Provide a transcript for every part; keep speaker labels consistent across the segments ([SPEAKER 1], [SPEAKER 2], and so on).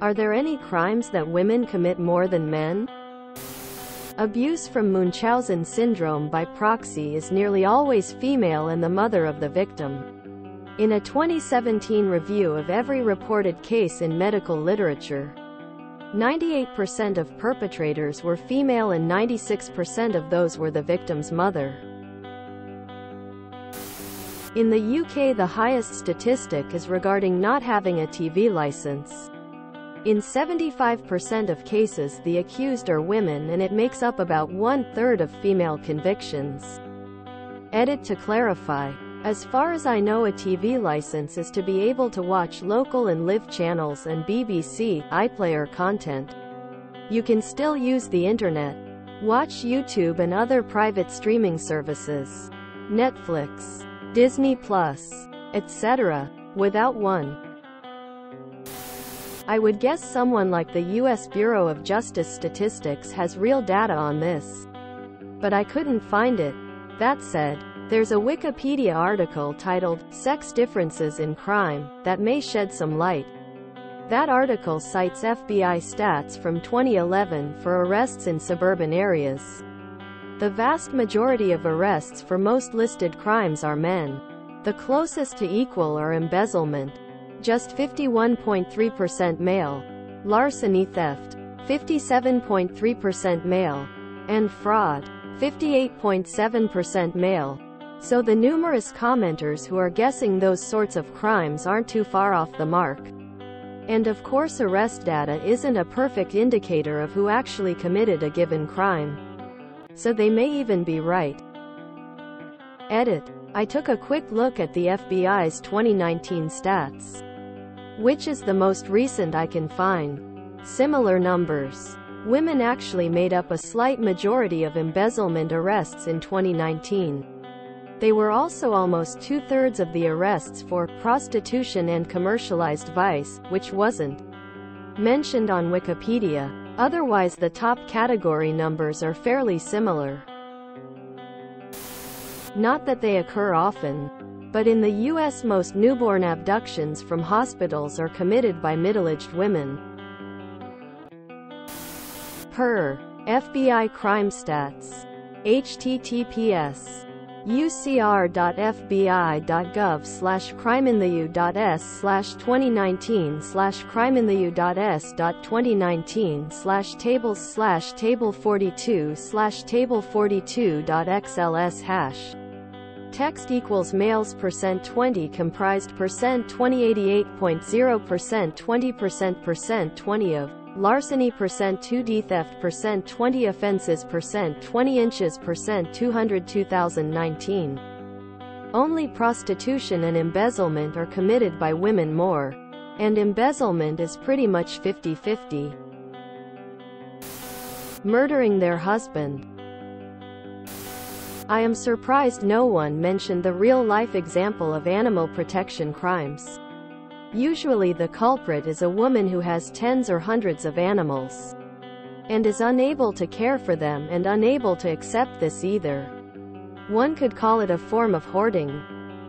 [SPEAKER 1] Are there any crimes that women commit more than men? Abuse from Munchausen syndrome by proxy is nearly always female and the mother of the victim. In a 2017 review of every reported case in medical literature, 98% of perpetrators were female and 96% of those were the victim's mother. In the UK, the highest statistic is regarding not having a TV license. In 75% of cases, the accused are women, and it makes up about 1/3 of female convictions. Edit to clarify. As far as I know, a TV license is to be able to watch local and live channels and BBC iPlayer content. You can still use the internet, watch YouTube and other private streaming services, Netflix, Disney Plus, etc., without one. I would guess someone like the U.S. Bureau of Justice Statistics has real data on this, but I couldn't find it. That said, there's a Wikipedia article titled, "Sex Differences in Crime," that may shed some light. That article cites FBI stats from 2011 for arrests in suburban areas. The vast majority of arrests for most listed crimes are men. The closest to equal are embezzlement, just 51.3% male, larceny theft, 57.3% male, and fraud, 58.7% male. So the numerous commenters who are guessing those sorts of crimes aren't too far off the mark. And of course, arrest data isn't a perfect indicator of who actually committed a given crime. So they may even be right. Edit. I took a quick look at the FBI's 2019 stats, which is the most recent I can find. Similar numbers. Women actually made up a slight majority of embezzlement arrests in 2019. They were also almost 2/3 of the arrests for prostitution and commercialized vice, which wasn't mentioned on Wikipedia. Otherwise, the top category numbers are fairly similar. Not that they occur often, but in the U.S. most newborn abductions from hospitals are committed by middle-aged women. Per FBI Crime Stats. https ucr.fbi.gov/2019/crime-in-the-us/2019/table/table42/table42.xls#. Text equals males %20 comprised %20 88.0% 20% of larceny %2 theft %20 offenses %20 inches %200 2019. Only prostitution and embezzlement are committed by women more, and embezzlement is pretty much 50-50. Murdering their husband. I am surprised no one mentioned the real-life example of animal protection crimes. Usually the culprit is a woman who has tens or hundreds of animals, and is unable to care for them and unable to accept this either. One could call it a form of hoarding.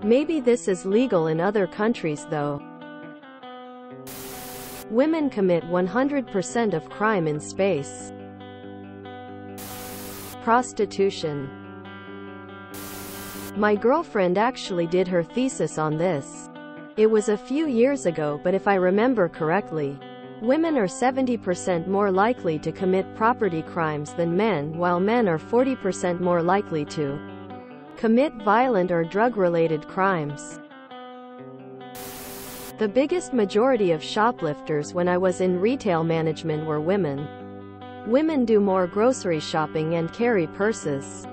[SPEAKER 1] Maybe this is legal in other countries though. Women commit 100% of crime in space. Prostitution. My girlfriend actually did her thesis on this. It was a few years ago, but if I remember correctly, women are 70% more likely to commit property crimes than men, while men are 40% more likely to commit violent or drug-related crimes. The biggest majority of shoplifters when I was in retail management were women. Women do more grocery shopping and carry purses.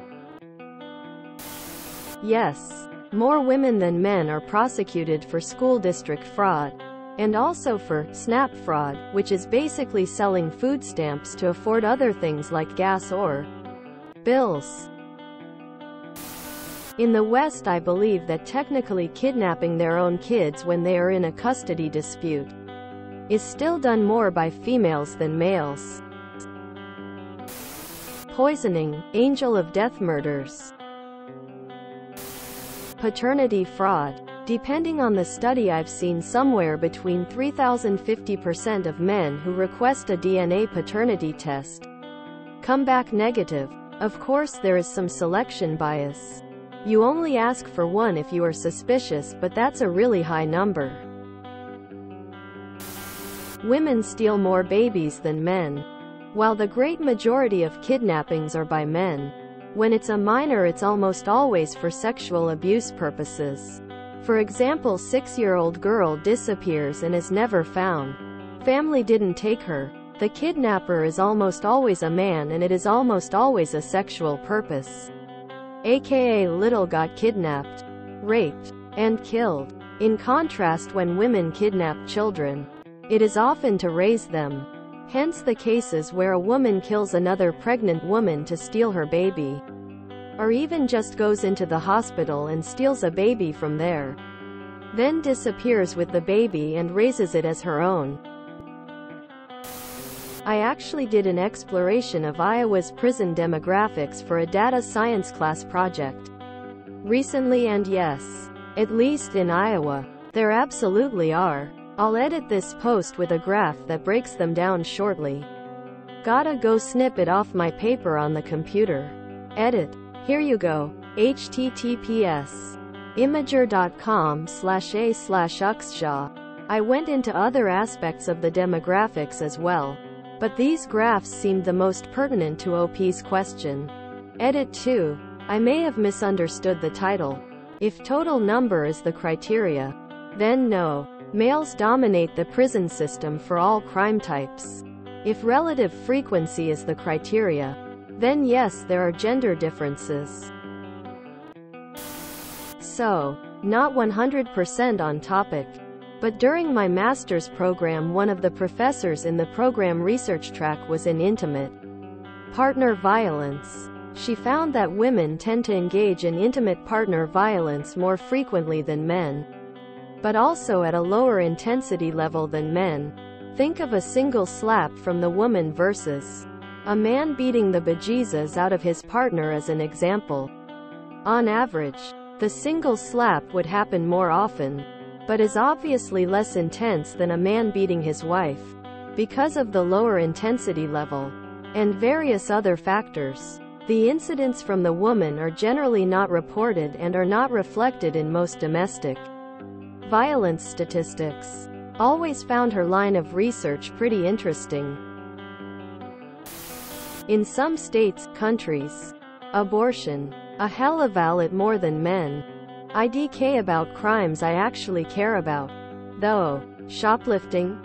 [SPEAKER 1] Yes. More women than men are prosecuted for school district fraud, and also for SNAP fraud, which is basically selling food stamps to afford other things like gas or bills. In the West, I believe that technically kidnapping their own kids when they are in a custody dispute is still done more by females than males. Poisoning, angel of death murders. Paternity fraud. Depending on the study, I've seen somewhere between 3,050% of men who request a DNA paternity test come back negative. Of course, there is some selection bias. You only ask for one if you are suspicious, but that's a really high number. Women steal more babies than men. While the great majority of kidnappings are by men, when it's a minor, it's almost always for sexual abuse purposes. For example, 6-year-old girl disappears and is never found. Family didn't take her. The kidnapper is almost always a man, and it is almost always a sexual purpose. AKA little got kidnapped, raped, and killed. In contrast, when women kidnap children, it is often to raise them. Hence the cases where a woman kills another pregnant woman to steal her baby, or even just goes into the hospital and steals a baby from there, then disappears with the baby and raises it as her own. I actually did an exploration of Iowa's prison demographics for a data science class project recently, and yes, at least in Iowa, there absolutely are. I'll edit this post with a graph that breaks them down shortly. Gotta go snip it off my paper on the computer. Edit. Here you go. https imager.com/a/uxshaw. I went into other aspects of the demographics as well, but these graphs seemed the most pertinent to OP's question. Edit 2. I may have misunderstood the title. If total number is the criteria, then no. Males dominate the prison system for all crime types. If relative frequency is the criteria, then yes, there are gender differences. So, not 100% on topic. But during my master's program, one of the professors in the program research track was in intimate partner violence. She found that women tend to engage in intimate partner violence more frequently than men, but also at a lower intensity level than men. Think of a single slap from the woman versus a man beating the bejesus out of his partner as an example. On average, the single slap would happen more often, but is obviously less intense than a man beating his wife, because of the lower intensity level, and various other factors. The incidents from the woman are generally not reported and are not reflected in most domestic violence statistics. Always found her line of research pretty interesting. In some states, countries, abortion, a hella valid more than men. IDK about crimes I actually care about, though. Shoplifting,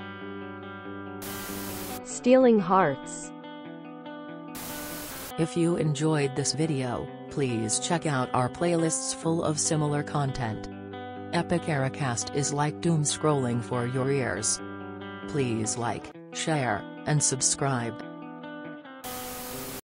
[SPEAKER 1] stealing hearts.
[SPEAKER 2] If you enjoyed this video, please check out our playlists full of similar content. Epic Ericast is like doom scrolling for your ears. Please like, share, and subscribe.